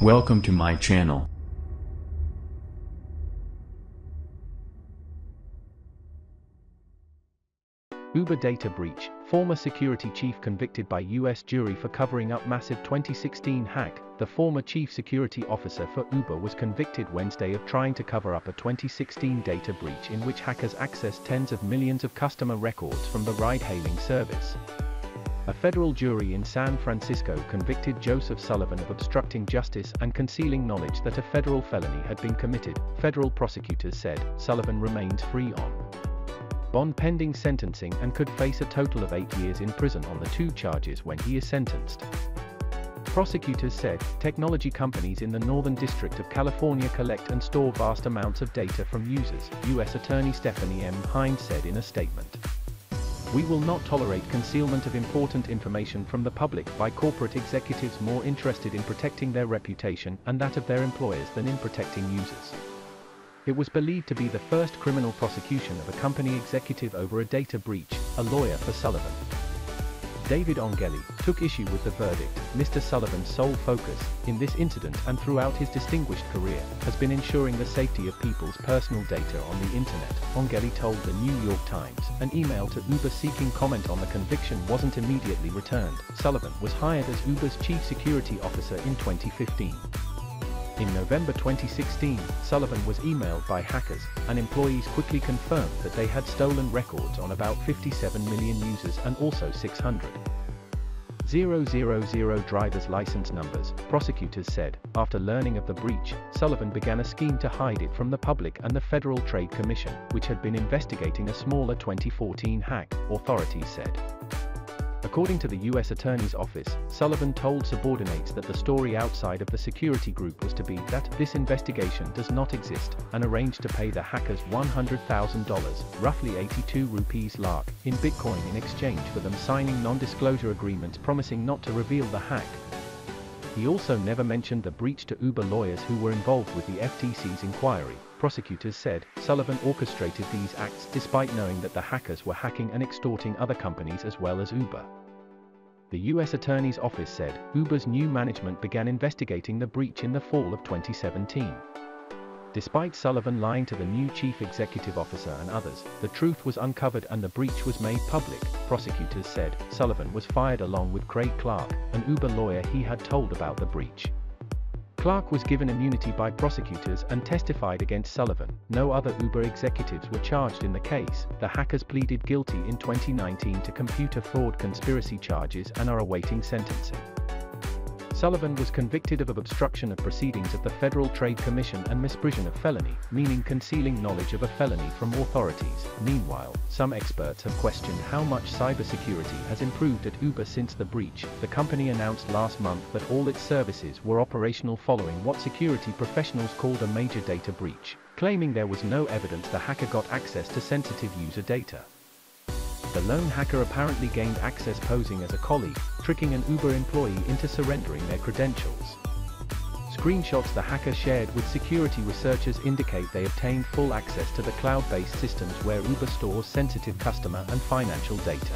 Welcome to my channel. Uber data breach. Former security chief convicted by U.S. jury for covering up massive 2016 hack. The former chief security officer for Uber was convicted Wednesday of trying to cover up a 2016 data breach in which hackers accessed tens of millions of customer records from the ride-hailing service. A federal jury in San Francisco convicted Joseph Sullivan of obstructing justice and concealing knowledge that a federal felony had been committed. Federal prosecutors said Sullivan remains free on bond pending sentencing and could face a total of 8 years in prison on the 2 charges when he is sentenced. Prosecutors said technology companies in the Northern District of California collect and store vast amounts of data from users, U.S. Attorney Stephanie M. Hines said in a statement. We will not tolerate concealment of important information from the public by corporate executives more interested in protecting their reputation and that of their employers than in protecting users. It was believed to be the first criminal prosecution of a company executive over a data breach, a lawyer for Sullivan, David Ongeli, took issue with the verdict. Mr. Sullivan's sole focus, in this incident and throughout his distinguished career, has been ensuring the safety of people's personal data on the internet, Ongeli told the New York Times. An email to Uber seeking comment on the conviction wasn't immediately returned. Sullivan was hired as Uber's chief security officer in 2015. In November 2016, Sullivan was emailed by hackers, and employees quickly confirmed that they had stolen records on about 57 million users and also 600,000 driver's license numbers, prosecutors said. After learning of the breach, Sullivan began a scheme to hide it from the public and the Federal Trade Commission, which had been investigating a smaller 2014 hack, authorities said. According to the U.S. Attorney's Office, Sullivan told subordinates that the story outside of the security group was to be that this investigation does not exist, and arranged to pay the hackers $100,000, roughly 82 rupees lakh, in Bitcoin in exchange for them signing non-disclosure agreements promising not to reveal the hack. He also never mentioned the breach to Uber lawyers who were involved with the FTC's inquiry. Prosecutors said Sullivan orchestrated these acts despite knowing that the hackers were hacking and extorting other companies as well as Uber. The U.S. Attorney's Office said Uber's new management began investigating the breach in the fall of 2017. Despite Sullivan lying to the new chief executive officer and others, the truth was uncovered and the breach was made public. Prosecutors said Sullivan was fired along with Craig Clark, an Uber lawyer he had told about the breach. Clark was given immunity by prosecutors and testified against Sullivan. No other Uber executives were charged in the case. The hackers pleaded guilty in 2019 to computer fraud conspiracy charges and are awaiting sentencing. Sullivan was convicted of obstruction of proceedings of the Federal Trade Commission and misprision of felony, meaning concealing knowledge of a felony from authorities. Meanwhile, some experts have questioned how much cybersecurity has improved at Uber since the breach. The company announced last month that all its services were operational following what security professionals called a major data breach, claiming there was no evidence the hacker got access to sensitive user data. The lone hacker apparently gained access posing as a colleague, tricking an Uber employee into surrendering their credentials. Screenshots the hacker shared with security researchers indicate they obtained full access to the cloud-based systems where Uber stores sensitive customer and financial data.